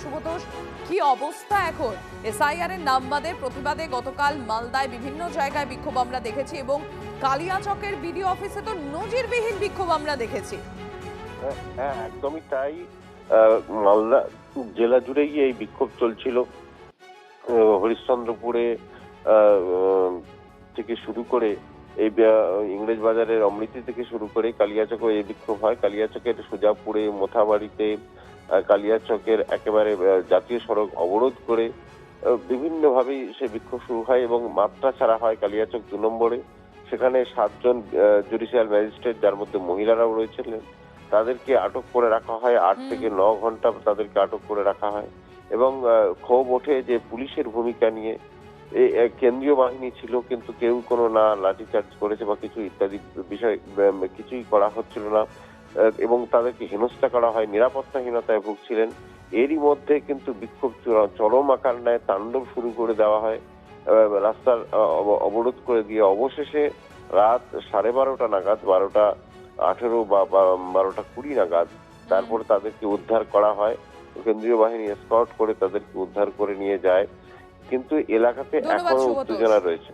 শুভতোষ, কি অবস্থা এখন? এসআইআর এর নাম বাদে প্রতিবাদে গতকাল মালদায় বিভিন্ন জায়গায় বিক্ষোভ আমরা দেখেছি এবং কালিয়াচকের বিডিও অফিসে তো নজিরবিহীন বিক্ষোভ আমরা দেখেছি। হ্যাঁ, একদমই তাই। মালদা জেলা জুড়েই এই বিক্ষোভ চলছিল। হরিশ্চন্দ্রপুরে থেকে শুরু করে এই ইংরেজ বাজারের অমৃতি থেকে শুরু করে কালিয়াচকে এই বিক্ষোভ হয়। কালিয়াচকের সুজাপুরে, মোথাবাড়িতে, কালিয়াচকের একেবারে জাতীয় সড়ক অবরোধ করে বিভিন্নভাবেই সে বিক্ষোভ শুরু হয় এবং মাত্রা ছাড়া হয় কালিয়াচক 2 নম্বরে। সেখানে 7 জন জুডিশিয়াল ম্যাজিস্ট্রেট, যার মধ্যে মহিলারাও রয়েছিলেন, তাদেরকে আটক করে রাখা হয়। 8 থেকে 9 ঘন্টা তাদেরকে আটক করে রাখা হয় এবং ক্ষোভ ওঠে যে পুলিশের ভূমিকা নিয়ে। কেন্দ্রীয় বাহিনী ছিল, কিন্তু কেউ কোনো না লাঠিচার্জ করেছে বা কিছু ইত্যাদি বিষয় কিছুই করা হচ্ছিল না এবং তাদেরকে হেনস্থা করা হয়, নিরাপত্তাহীনতায় ভুগছিলেন। এরই মধ্যে কিন্তু বিক্ষোভ চরম আকার নেয়, তাণ্ডব শুরু করে দেওয়া হয়। রাস্তার অবরোধ করে দিয়ে অবশেষে রাত 12:30 নাগাদ, 12:18 বা 12:20 নাগাদ তারপরে তাদেরকে উদ্ধার করা হয়। কেন্দ্রীয় বাহিনী এসকর্ট করে তাদেরকে উদ্ধার করে নিয়ে যায়, কিন্তু এলাকাতে ধন্যবাদ এখনো শুভতোষ। উত্তেজনা রয়েছে।